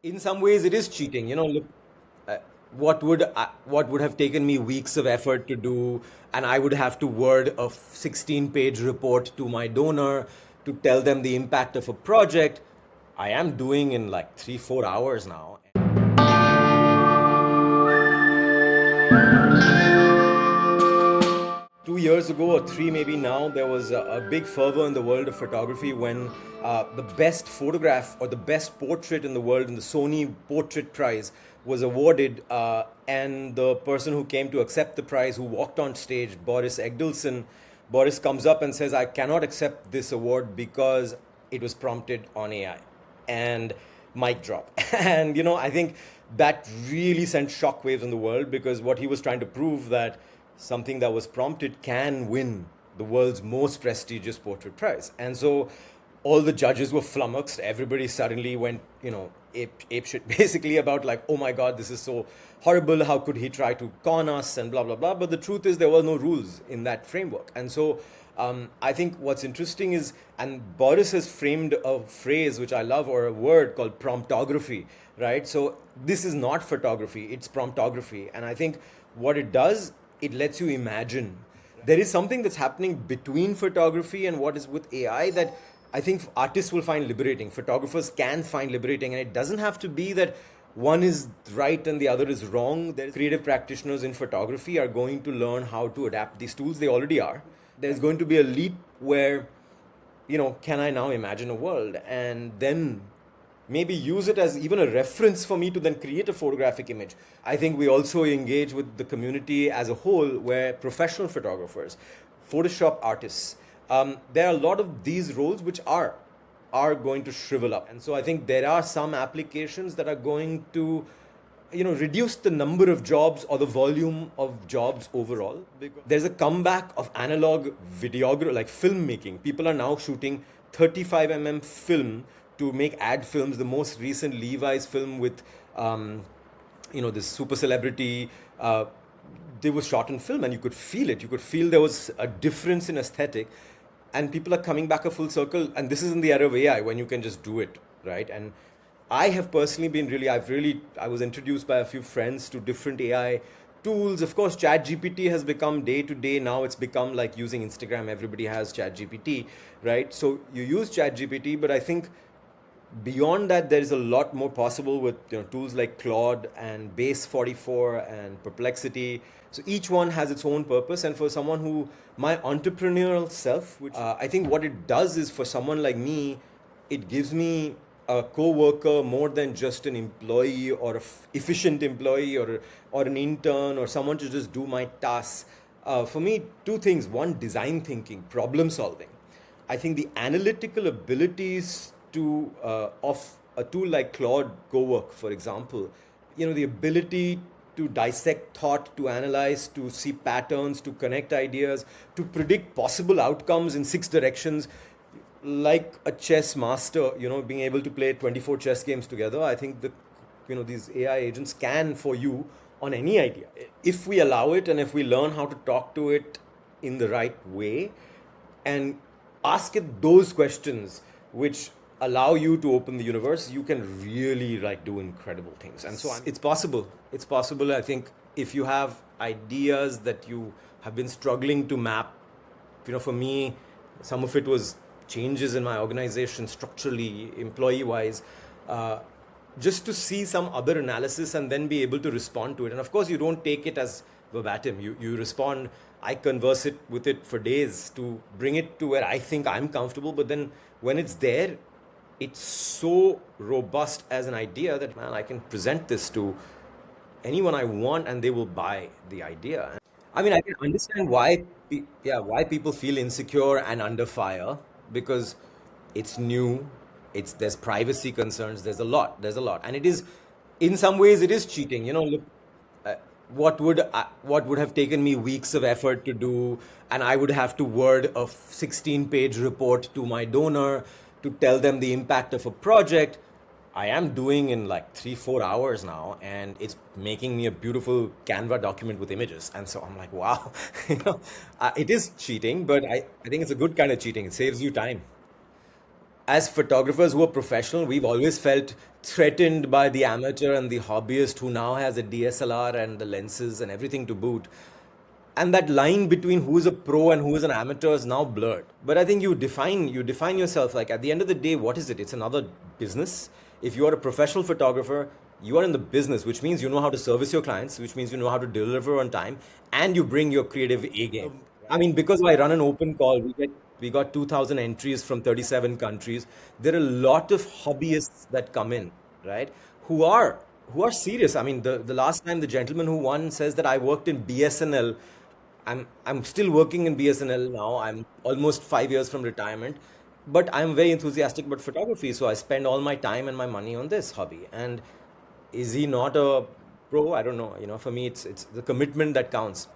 In some ways it is cheating. Look, uh, what would have taken me weeks of effort to do, and I would have to word a 16-page report to my donor to tell them the impact of a project, I am doing in like 3-4 hours now. 2 years ago or three maybe now, there was a big fervor in the world of photography when the best photograph or the best portrait in the world in the Sony Portrait Prize was awarded, and the person who came to accept the prize, who walked on stage, Boris comes up and says, I cannot accept this award because it was prompted on AI. And mic drop. And I think that really sent shockwaves in the world, because what he was trying to prove, that something that was prompted can win the world's most prestigious portrait prize. And so all the judges were flummoxed. Everybody suddenly went, ape shit basically about like, oh my God, this is so horrible. How could he try to con us and blah, blah, blah. But the truth is there were no rules in that framework. And so I think what's interesting is, and Boris has framed a phrase which I love, or a word called promptography, right? So this is not photography, it's promptography. And I think what it does, it lets you imagine. There is something that's happening between photography and what is with AI that I think artists will find liberating. Photographers can find liberating, and it doesn't have to be that one is right and the other is wrong. There's creative practitioners in photography are going to learn how to adapt these tools. They already are. There's going to be a leap where, can I now imagine a world and then maybe use it as even a reference for me to then create a photographic image. I think we also engage with the community as a whole, where professional photographers, Photoshop artists, there are a lot of these roles which are going to shrivel up. And so I think there are some applications that are going to reduce the number of jobs or the volume of jobs overall. There's a comeback of analog videography, like filmmaking. People are now shooting 35 film to make ad films. The most recent Levi's film with this super celebrity, they were shot in film, and you could feel it. You could feel there was a difference in aesthetic, and people are coming back a full circle. And this is in the era of AI, when you can just do it, right? And I have personally been I was introduced by a few friends to different AI tools. Of course, ChatGPT has become day to day. Now it's become like using Instagram. Everybody has ChatGPT, right? So you use ChatGPT, but I think beyond that, there is a lot more possible with tools like Claude and Base 44 and Perplexity. So each one has its own purpose. And for someone who, my entrepreneurial self, which I think what it does is, for someone like me, it gives me a co-worker more than just an employee, or an efficient employee, or an intern, or someone to just do my tasks. For me, two things. One, design thinking, problem solving. I think the analytical abilities of a tool like Claude Cowork, for example, the ability to dissect thought, to analyze, to see patterns, to connect ideas, to predict possible outcomes in 6 directions, like a chess master, being able to play 24 chess games together. I think that these AI agents can for you on any idea, if we allow it, and if we learn how to talk to it in the right way and ask it those questions which allow you to open the universe, you can really do incredible things. And so it's possible. I think if you have ideas that you have been struggling to map, for me, some of it was changes in my organization structurally, employee wise, just to see some other analysis and then be able to respond to it. And of course, you don't take it as verbatim. You respond. I converse with it for days to bring it to where I think I'm comfortable. But then when it's there, it's so robust as an idea that, man, I can present this to anyone I want and they will buy the idea. I mean, I can understand why people feel insecure and under fire, because it's new, there's privacy concerns, there's a lot, and it is, in some ways, it is cheating. Look, what would have taken me weeks of effort to do, and I would have to word a 16-page report to my donor to tell them the impact of a project, I am doing in like 3-4 hours now, and it's making me a beautiful Canva document with images. And so I'm like, wow, it is cheating, but I think it's a good kind of cheating. It saves you time. as photographers who are professional, we've always felt threatened by the amateur and the hobbyist who now has a DSLR and the lenses and everything to boot. And that line between who is a pro and who is an amateur is now blurred. But I think you define yourself, like, at the end of the day, what is it? It's another business. If you are a professional photographer, you are in the business, which means you know how to service your clients, which means you know how to deliver on time, and you bring your creative A game. I mean, because I run an open call, we got 2,000 entries from 37 countries. There are a lot of hobbyists that come in, right? Who are who are serious. I mean, the last time the gentleman who won says that I worked in BSNL. I'm still working in BSNL now. I'm almost 5 years from retirement, but I'm very enthusiastic about photography. So I spend all my time and my money on this hobby. And is he not a pro? I don't know. For me, it's the commitment that counts.